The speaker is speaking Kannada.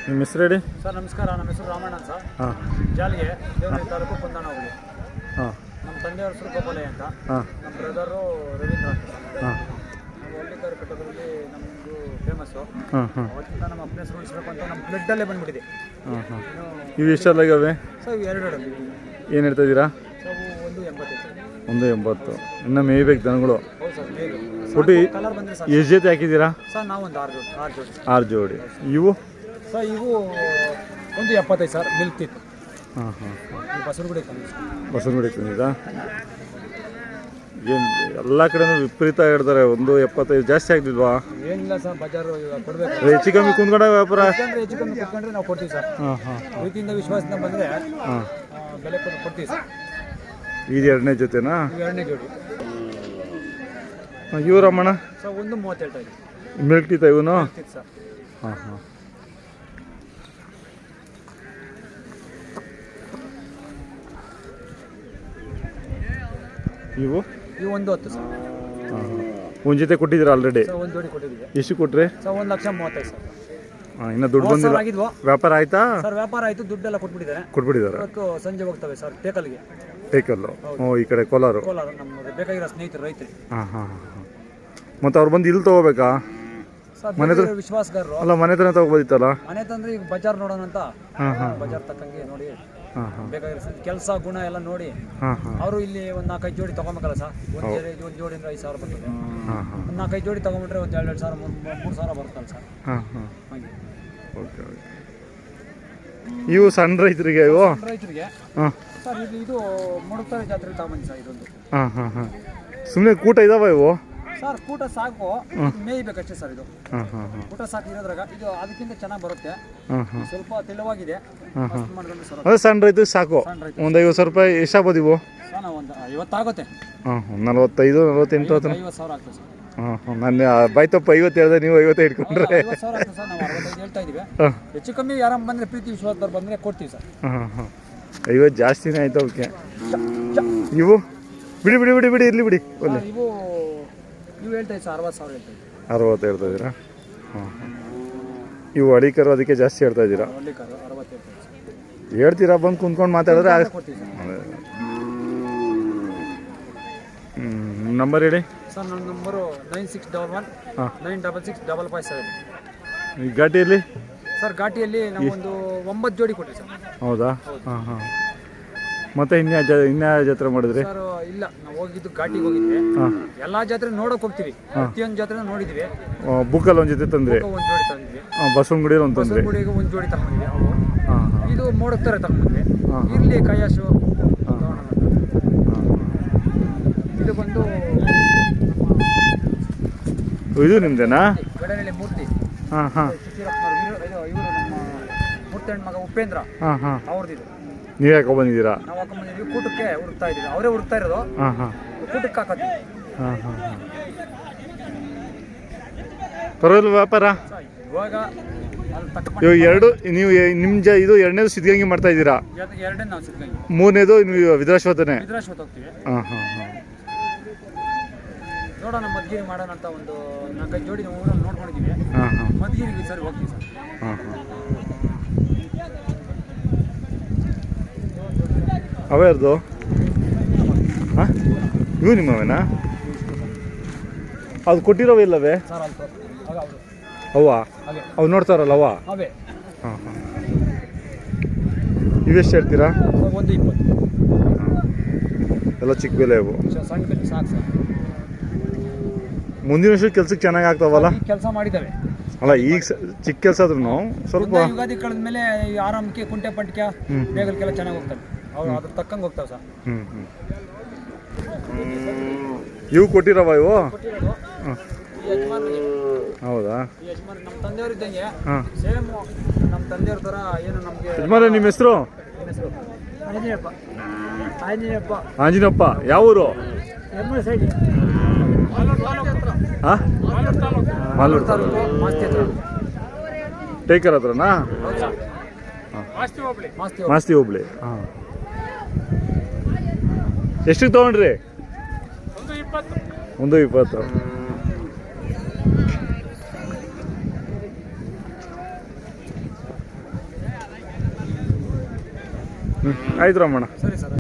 ನಿಮ್ಮ ಹೆಸರು ಹೇಳಿ ಸರ್. ನಮಸ್ಕಾರ, ನಮ್ಮ ಹೆಸರು ರಾಮಣ್ಣ ಸರ್. ಹಾಂ. ಜಾಲಿಗೆ ದೇವರ ತಾಲೂಕು ಕುಂದಣ ಹೋಗಲಿ. ಹಾಂ. ನಮ್ಮ ತಂದೆಯವರು ಸುರುಕೋಪಲೆ ಅಂತ. ಹಾಂ. ನಮ್ಮ ಬ್ರದರು ರವೀಂದ್ರ ಅಂತ. ಹಾಂ. ನಾವು ಹಳ್ಳಿಕಾರ ಕಟ್ಟೋದ್ರಲ್ಲಿ ನಮ್ಮದು ಫೇಮಸ್ಸು. ಹಾಂ ಹಾಂ. ಅವತ್ತಿಂದ ನಮ್ಮ ಅಪ್ಪನೇ ಉಳಿಸ್ಬೇಕು ಅಂತ ನಮ್ಮ ಬ್ಲಡ್ಡಲ್ಲೇ ಬಂದುಬಿಟ್ಟಿದೆ. ಹಾಂ ಹಾಂ. ಇವು ಎಷ್ಟೆಲ್ಲ ಇದ್ದಾವೆ ಸರ್? ಇವು ಎರಡರಲ್ಲಿ. ಏನು ಹೇಳ್ತಾ ಇದ್ದೀರಾ? ಸರ್ ಒಂದು 85. 180. ಇನ್ನು ಮೇಯ್ಬೇಕು ದನಗಳು. ಹೌದು ಸರ್, ಮೇಲು ಒಟ್ಟು ಕಲರ್ ಬಂದರೆ ಸರ್. ಎಷ್ಟು ಜೊತೆ ಹಾಕಿದ್ದೀರಾ? ಸರ್ ನಾವು ಒಂದು 6 ಜೋಡಿ. 6 ಜೋಡಿ. ಇವು ಸರ್ ಇವು ಒಂದು 75 ಸರ್, ನಿಲ್ತಿತ್ತು. ಹಾಂ ಹಾಂ. ಬಸವನಗುಡಿ ಬಸವನಗುಡಿ ತಂದಿದ್ದಾ? ಏನು ಎಲ್ಲ ಕಡೆನೂ ವಿಪರೀತ ಹೇಳ್ತಾರೆ. 175 ಜಾಸ್ತಿ ಆಗ್ತಿದ್ವಾ? ಏನಿಲ್ಲ ಸರ್, ಬಜಾರು ಕೊಡಬೇಕು. ಹೆಚ್ಚು ಕಮ್ಮಿ ಕುಂದ್ಕೊಂಡ ವ್ಯಾಪಾರ ಹೆಚ್ಚು ಕಮ್ಮಿ ಕುತ್ಕೊಂಡ್ರೆ ನಾವು ಕೊಡ್ತೀವಿ ಸರ್. ಹಾಂ ಹಾಂ. ಪ್ರೀತಿಯಿಂದ ವಿಶ್ವಾಸದಿಂದ ಬಂದರೆ ಹಾಂ ಬೆಲೆ ಕೊಡ್ತೀವಿ ಸರ್. ಇದು ಎರಡನೇ ಜೊತೆನಾ? ಎರಡನೇ ಜೋಡಿ. ಇವು ರಮಣ ಸರ್ ಒಂದು 30 ಹೇಳ್ತಾ ಇದ್ದೀವಿ. ಮಿಲ್ಕ್ ಟೀತ ಇವನು? ಸರ್. ಹಾಂ ಹಾಂ. ಇವು ಒಂದು 10 ಸರ್. ಹಾಂ ಹಾಂ. ಒಂದು ಜೊತೆ ಕೊಟ್ಟಿದ್ದೀರಾ ಆಲ್ರೆಡಿ? ಸರ್ ಒಂದು ಜೋಡಿ ಕೊಟ್ಟಿದ್ದೀವಿ. ಎಷ್ಟು ಕೊಟ್ರಿ? Sir 1,35,000 sir. ಹಾಂ. ಇನ್ನು ದುಡ್ಡು ಬಂದಿಲ್ಲ? ಆಗಿದ್ವು. ವ್ಯಾಪಾರ ಆಯ್ತಾ? ಸರ್ ವ್ಯಾಪಾರ ಆಯಿತು, ದುಡ್ಡೆಲ್ಲ ಕೊಟ್ಬಿಟ್ಟಿದ್ದಾರೆ. ಕೊಟ್ಬಿಟ್ಟಿದ್ದಾರೆ. ಸಂಜೆ ಹೋಗ್ತವೆ ಸರ್ ಟೇಕಲ್ಗೆ. ಟೇಕಲ್ಲು? ಹ್ಞೂ. ಈ ಕಡೆ ಕೋಲಾರ ನಮ್ಮ ಬೇಕಾಗಿರೋ ಸ್ನೇಹಿತರು ರೈತರು. ಹಾಂ ಹಾಂ ಹಾಂ. ಮತ್ತು ಅವ್ರು ಬಂದು ಇಲ್ಲಿ ತೊಗೋಬೇಕಾ? ಸರ್ ಮನೆ ಹತ್ರ ವಿಶ್ವಾಸಗಾರರು. ಅಲ್ಲ, ಮನೆ ಹತ್ರ ತೊಗೋಬೋದಿತ್ತಲ್ಲ? ಮನೆ ತಂದ್ರೆ ಈಗ ಬಜಾರ್ ನೋಡೋಣ ಅಂತ. ಹಾಂ ಹಾಂ. ಬಜಾರ್ ತಕ್ಕಂಗೆ ನೋಡಿ ಹಾಂ ಹಾಂ. ಬೇಕಾಗಿರೋ ಕೆಲಸ ಗುಣ ಎಲ್ಲ ನೋಡಿ ಹಾಂ ಹಾಂ. ಅವರು ಇಲ್ಲಿ ಒಂದು 4-5 ಜೋಡಿ ತೊಗೊಬೇಕಲ್ಲ ಸರ್. ಒಂದು ಜೋಡಿಯಿಂದ 5,000 ಬರ್ತದೆ. ಹಾಂ ಹಾಂ. ಒಂದು 4-5 ಜೋಡಿ ತೊಗೊಂಬಿಟ್ರೆ ಒಂದು 2,000 3,000 ಬರುತ್ತಲ್ಲ ಸರ್. ಹಾಂ ಹಾಂ. ಹಾಗೆ ಓಕೆ ಓಕೆ. ಇವು ಸಣ್ಣ ರೈತರಿಗೆ ಇವು? ರೈತರಿಗೆ ಹಾಂ ಸರ್. ಇದು ಮುಡುಕ್ತಾರೆ ಜಾತ್ರೆ ತಗೊಂಬಂದು ಸರ್ ಇದೊಂದು. ಹಾಂ ಹಾಂ ಹಾಂ. ಸುಮ್ಮನೆ ಕೂಟ ಇದಾವ ಇವು? ಸರ್ ಕೂಟ ಸಾಕು, ಮೇಯ್ಬೇಕಷ್ಟೇ ಸರ್. ಇದು ಹಾಂ ಹಾಂ ಹಾಂ. ಕೂಟ ಸಾಕು ಇರೋದ್ರಾಗ ಇದು ಅದಕ್ಕಿಂತ ಚೆನ್ನಾಗಿ ಬರುತ್ತೆ. ಹಾಂ ಹಾಂ. ಸ್ವಲ್ಪ ತೆಳುವಾಗಿದೆ. ಅಷ್ಟು ಮಾಡ್ಕೊಂಡು ಸರ್. ಅದೇ ಸಣ್ಣ ರೈತ ಸಾಕು. ಸಣ್ಣ ರೈತ ಒಂದು 50,000 ರೂಪಾಯಿ ಎಷ್ಟಾಗ್ಬೋದು ಇವು? ಸರ್ ನಾವು ಒಂದು 50 ಆಗುತ್ತೆ. ಹಾಂ ಹಾಂ. 45 48 ಹತ್ರ. 50,000 ಆಗ್ತದೆ ಸರ್. ಹಾಂ ಹಾಂ. ನಾನು ಬಾಯ್ತಪ್ಪ 50 ಹೇಳಿದೆ, ನೀವು 50 ಇಟ್ಕೊಂಡ್ರೆ? 50,000 ಆಗ್ತದೆ ಸರ್. ನಾವು 65 ಹೇಳ್ತಾ ಇದೀವಿ. ಹಾಂ. ಹೆಚ್ಚು ಕಮ್ಮಿ ಯಾರಮ್ಮ ಬಂದರೆ ಪ್ರೀತಿ ವಿಶ್ವಾಸದವ್ರು ಬಂದರೆ ಕೊಡ್ತೀವಿ ಸರ್. ಹಾಂ ಹಾಂ. 50 ಜಾಸ್ತಿನೇ ಆಯ್ತು ಅವಕ್ಕೆ. ಇವು ಬಿಡಿ ಬಿಡಿ ಬಿಡಿ ಬಿಡಿ ಇರಲಿ ಬಿಡಿ. ಒಳ್ಳೆ ಇವು ಹೇಳ್ತಾ ಇದ್ದೀವಿ ಸರ್. 60,000 ಹೇಳ್ತಾ ಇದ್ದೀವಿ. 60 ಹೇಳ್ತಾ ಇದ್ದೀರಾ? ಹಾಂ ಹಾಂ. ಇವು ಅಡಿಕರು ಅದಕ್ಕೆ ಜಾಸ್ತಿ ಹೇಳ್ತಾ ಇದ್ದೀರಾ? ಒಳ್ಳೆ ಕಾರು 60 ಹೇಳ್ತಾ ಇದ್ದೀವಿ. ಹೇಳ್ತೀರಾ? ಬಂದು ಕುಂತ್ಕೊಂಡು ಮಾತಾಡಿದ್ರೆ ಕೊಡ್ತೀವಿ ಸರ್. ನಂಬರ್ ಹೇಳಿ ಸರ್. ನನ್ನ ನಂಬರು 9611 ಹಾಂ 966 ಈ ಘಾಟಿಯಲ್ಲಿ? ಸರ್ ಘಾಟಿಯಲ್ಲಿ ನಾವು ಒಂದು 9 ಜೋಡಿ ಕೊಟ್ಟಿವಿ ಸರ್. ಹೌದಾ? ಹಾಂ ಹಾಂ. ಮತ್ತೆ ಇನ್ಯಾ ಜಾತ್ರೆ ಮಾಡಿದ್ರಿ? ಸರ್ ಇಲ್ಲ, ನಾವು ಹೋಗಿದ್ದು ಘಾಟಿಗೆ ಹೋಗಿದ್ವಿ. ಹಾಂ. ಎಲ್ಲ ಜಾತ್ರೆ ನೋಡೋಕೆ ಹೋಗ್ತೀವಿ. ಪ್ರತಿಯೊಂದು ಜಾತ್ರೆ ನೋಡಿದ್ವಿ. ಬುಕ್ಕಲ್ಲಿ ಒಂದು ಜೊತೆ ತಂದ್ರಿ? ಒಂದು ಜೋಡಿ ತಂದ್ವಿ. ಬಸವನಗುಡಿಯಲ್ಲಿ ಒಂದು ತಂದ್ರಿ? ಬಸವನಗುಡಿಗೆ ಒಂದು ಜೋಡಿ ತಗೊಂಡ್ವಿ. ಅವು ಹಾಂ ಹಾಂ. ಇದು ಮೋಡಕ್ತಾರೆ ತಗೊಂಡ್ವಿ. ಹಾಂ. ಇರಲಿ ಕೈಯಾಶು. ಹಾಂ ಹಾಂ. ಇದು ಬಂದು ಇದು ನಿಮ್ದೇನಾ? ಗಡನಹಳ್ಳಿ ಮೂರ್ತಿ. ಹಾಂ ಹಾಂ. ಇವರು ನಮ್ಮ ಮುತ್ತಣ್ಣ ಮಗ ಉಪೇಂದ್ರ. ಹಾಂ ಹಾಂ. ಅವ್ರದ್ದು. ನೀವೇ ಹಾಕೊಂಡ್ಬಂದಿದ್ದೀರಾ? ನಾವು ಹಾಕೊಂಡ್ಬಂದಿದ್ವಿ. ಕೂಟಕ್ಕೆ ಹುಡುಕ್ತಾ ಇದ್ದೀವಿ. ಅವರೇ ಹುಡುಕ್ತಾ ಇರೋದು. ಹಾಂ ಹಾಂ. ಕೂಟಕ್ಕೆ ಹಾಕೋತೀವಿ. ಹಾಂ ಹಾಂ ಹಾಂ. ಪರವಾಗಿಲ್ಲ ವ್ಯಾಪಾರ? ಇವಾಗ ಅಲ್ಲಿ ತಕ್ಕ ಇವಾಗ ಎರಡು ನೀವು ನಿಮ್ಮ ಇದು ಎರಡನೇದು ಸಿದ್ಧಗಂಗೆ ಮಾಡ್ತಾ ಇದ್ದೀರಾ? ಎರಡನೇ ನಾವು ಸಿದ್ಧಗಂಗೆ. ಮೂರನೇದು ನೀವು ವಿದ್ರಾಶ್ವತನೇ? ವಿದ್ರಾಶ್ವತ ಹೋಗ್ತೀವಿ. ಹಾಂ ಹಾಂ ಹಾಂ. ನೋಡೋಣ ಮದ್ಗಿರಿ ಮಾಡೋಣ ಅಂತ ಒಂದು 4-5 ಜೋಡಿ ನಾವು ಊರಲ್ಲಿ ನೋಡ್ಕೊಂಡಿದ್ದೀವಿ. ಹಾಂ ಹಾಂ. ಮದ್ಗಿರಿಗೆ ಸರಿ ಹೋಗ್ತೀವಿ ಸರ್. ಹಾಂ ಹಾಂ. ಅವ್ಯಾರ್ದು? ಹಾಂ. ಇವು ನಿಮ್ಮವೇನಾ? ಅದು ಕೊಟ್ಟಿರೋವೇ ಇಲ್ಲವೇ? ಸರ್ ಅಲ್ಲಿ ಅವ್ವ? ಹಾಗೆ ಅವು ನೋಡ್ತಾರಲ್ಲ ಅವ? ಅವೇ. ಹಾಂ ಹಾಂ. ಇವೆಷ್ಟು ಹೇಳ್ತೀರಾ? ಒಂದು 20. ಎಲ್ಲ ಚಿಕ್ಕ ಬೆಲೆ ಅವು? ಸಣ್ಣ ಬೆಲೆ ಸಾಕು ಸರ್. ಮುಂದಿನ ವರ್ಷ ಕೆಲ್ಸಕ್ಕೆ ಚೆನ್ನಾಗಿ ಆಗ್ತಾವಲ್ಲ? ಕೆಲಸ ಮಾಡಿದ್ದಾವೆ. ಅಲ್ಲ ಈಗ ಚಿಕ್ಕ ಕೆಲಸ ಆದ್ರೂ ಸ್ವಲ್ಪ ಯುಗಾದಿ ಕಳೆದ ಮೇಲೆ ಆರಾಮಕ್ಕೆ ಕುಂಟೆ ಪಂಟಿಕೆ ಬೇಗಲ್ಕೆಲ್ಲ ಚೆನ್ನಾಗಿ ಹೋಗ್ತವೆ. ಅವ್ರು ಅದ್ರ ತಕ್ಕಂಗೆ ಹೋಗ್ತಾವೆ ಸರ್. ಹ್ಞೂ ಹ್ಞೂ. ಇವು ಕೊಟ್ಟಿರವ ಇವು? ಕೊಟ್ಟಿರೋದು ಹಾಂ. ಈ ಯಜಮಾನ್ರಿಗೆ. ಹೌದಾ? ಈ ಯಜಮಾನ್ ನಮ್ಮ ತಂದೆಯವ್ರು ಇದ್ದಂಗೆ. ಹಾಂ. ಸೇಮ್ ನಮ್ಮ ತಂದೆಯವ್ರ ಥರ ಏನು ನಮಗೆ. ಯಜಮಾನ ನಿಮ್ಮ ಹೆಸರು? ಹೆಸರು ಆಂಜನೇಯಪ್ಪ. ಆಂಜನೇಯಪ್ಪ. ಆಂಜನಪ್ಪ. ಯಾವ ಊರು? ಎಮ್ಮೆ ಸೈಡ್. ಹಾಂ. ಮಾಲೂರು ತಾಲೂಕು ಮಾಸ್ತಿ ಹತ್ರ. ಟೇಕರ್ ಹತ್ರನಾ? ಹೌದು ಸರ್. ಹಾಂ. ಮಾಸ್ತಿ ಹೋಬಳಿ. ಮಾಸ್ತಿ ಹೋಬಳಿ. ಹಾಂ. ಎಷ್ಟಿಗೆ ತೊಗೊಂಡ್ರಿ? 120. ಆಯ್ತು ರಮಣ. ಸರಿ ಸರ್.